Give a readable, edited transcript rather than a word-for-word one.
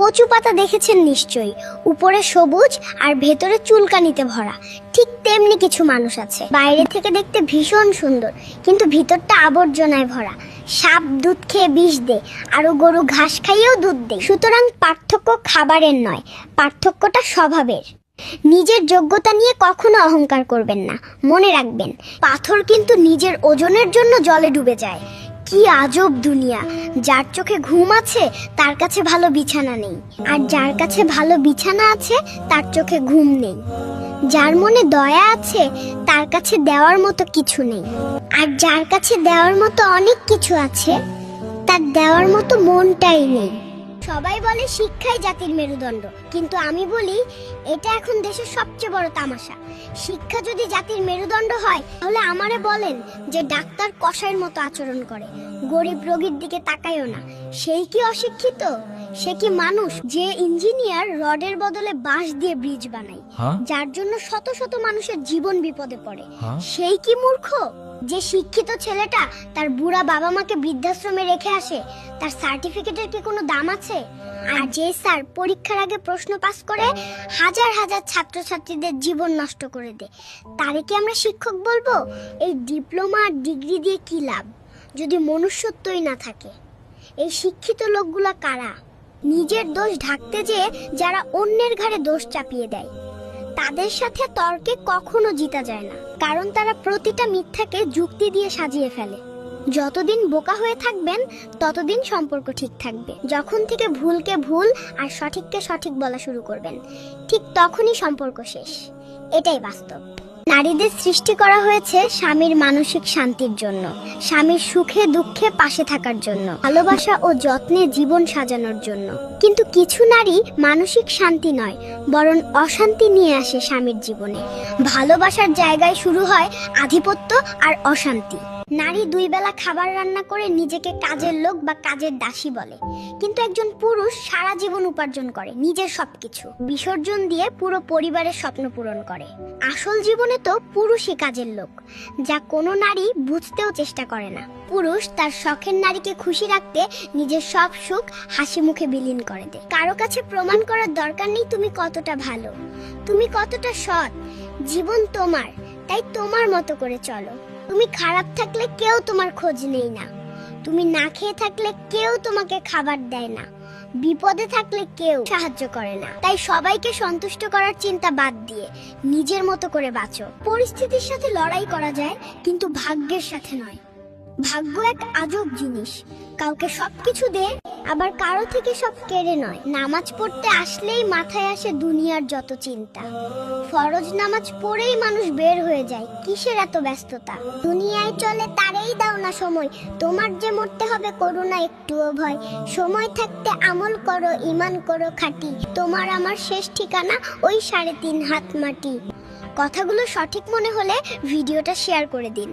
কচু পাতা দেখেছেন নিশ্চয়ই, উপরে সবুজ আর ভেতরে চুলকানিতে ভরা। ঠিক তেমনি কিছু মানুষ আছে, বাইরে থেকে দেখতে ভীষণ সুন্দর, কিন্তু ভিতরটা আবর্জনায় ভরা। সাপ দুধ খেয়ে বিষ দেয়, আরো গরু ঘাস খাইয়েও দুধ দেয়। সুতরাং পার্থক্য খাবারের নয়, পার্থক্যটা স্বভাবের। নিজের যোগ্যতা নিয়ে কখনো অহংকার করবেন না। মনে রাখবেন, পাথর কিন্তু নিজের ওজনের জন্য জলে ডুবে যায়। কি আজব দুনিয়া! যার চোখে ঘুম আছে তার কাছে ভালো বিছানা নেই, আর যার কাছে ভালো বিছানা আছে তার চোখে ঘুম নেই। যার মনে দয়া আছে তার কাছে দেওয়ার মতো কিছু নেই, আর যার কাছে দেওয়ার মতো অনেক কিছু আছে তার দেওয়ার মতো মনটাই নেই। সবাই বলে শিক্ষাই জাতির মেরুদণ্ড, কিন্তু আমি বলি এটা এখন দেশের সবচেয়ে বড় তামাশা। শিক্ষা যদি জাতির মেরুদণ্ড হয়, তাহলে আমারে বলেন যে ডাক্তার কসাইয়ের মতো আচরণ করে, গরিব রোগীর দিকে তাকায়ও না, সেই কি অশিক্ষিত? সে কি মানুষ? যে ইঞ্জিনিয়ার রডের বদলে বাঁশ দিয়ে ব্রিজ বানায়, যার জন্য শত শত মানুষের জীবন বিপদে পড়ে, সেই কি মূর্খ? যে শিক্ষিত ছেলেটা তার বুড়া বাবা মাকে বৃদ্ধাশ্রমে রেখে আসে, তার সার্টিফিকেটের কি কোনো দাম আছে? আর যে স্যার পরীক্ষার আগে প্রশ্ন পাস করে হাজার হাজার ছাত্রছাত্রীদের জীবন নষ্ট করে দেয়, তারে কি আমরা শিক্ষক বলবো? এই ডিপ্লোমা আর ডিগ্রি দিয়ে কি লাভ যদি মনুষ্যত্বই না থাকে? এই শিক্ষিত লোকগুলা কারা? নিজের দোষ ঢাকতে যেয়ে যারা অন্যের ঘাড়ে দোষ চাপিয়ে দেয়, তাদের সাথে তর্কে কখনো জিতা যায় না, কারণ তারা প্রতিটা মিথ্যাকে যুক্তি দিয়ে সাজিয়ে ফেলে। যতদিন বোকা হয়ে থাকবেন ততদিন সম্পর্ক ঠিক থাকবে। যখন থেকে ভুলকে ভুল আর সঠিককে সঠিক বলা শুরু করবেন, ঠিক তখনই সম্পর্ক শেষ। এটাই বাস্তব। নারীদের সৃষ্টি করা হয়েছে স্বামীর মানসিক শান্তির জন্য, স্বামীর সুখে দুঃখে পাশে থাকার জন্য, ভালোবাসা ও যত্নে জীবন সাজানোর জন্য। কিন্তু কিছু নারী মানসিক শান্তি নয়, বরং অশান্তি নিয়ে আসে স্বামীর জীবনে। ভালোবাসার জায়গায় শুরু হয় আধিপত্য আর অশান্তি। নারী 2 বেলা খাবার রান্না করে নিজেকে কাজের লোক বা কাজের দাসী বলে, কিন্তু একজন পুরুষ সারা জীবন উপার্জন করে নিজের সবকিছু বিসর্জন দিয়ে পুরো পরিবারের স্বপ্ন পূরণ করে। আসল জীবনে তো পুরুষই কাজের লোক, যা কোনো নারী বুঝতেও চেষ্টা করে না। পুরুষ তার শখের নারীকে খুশি রাখতে নিজের সব সুখ হাসি মুখে বিলীন করে দেয়। কারো কাছে প্রমাণ করার দরকার নেই তুমি কতটা ভালো, তুমি কতটা সৎ। জীবন তোমার, তাই তোমার মতো করে চলো। তুমি খারাপ থাকলে কেউ তোমার খোঁজ নেই না, তুমি না খেয়ে থাকলে কেউ তোমাকে খাবার দেয় না, বিপদে থাকলে কেউ সাহায্য করে না। তাই সবাইকে সন্তুষ্ট করার চিন্তা বাদ দিয়ে নিজের মতো করে বাঁচো। পরিস্থিতির সাথে লড়াই করা যায়, কিন্তু ভাগ্যের সাথে নয়। ভাগ্য এক আজব জিনিস, কাউকে সবকিছু দেয়, আবার কারো থেকে সব কেড়ে নয়। নামাজ পড়তে আসলেই মাথায় আসে দুনিয়ার যত চিন্তা। ফরজ নামাজ পড়েই মানুষ বের হয়ে যায়, কিসের এত ব্যস্ততা? দুনিয়ায় চলে তারেই দাও না সময়, তোমার যে মরতে হবে করো না একটুও ভয়। সময় থাকতে আমল করো, ঈমান করো খাঁটি, তোমার আমার শেষ ঠিকানা ওই 3.5 হাত মাটি। কথাগুলো সঠিক মনে হলে ভিডিওটা শেয়ার করে দিন।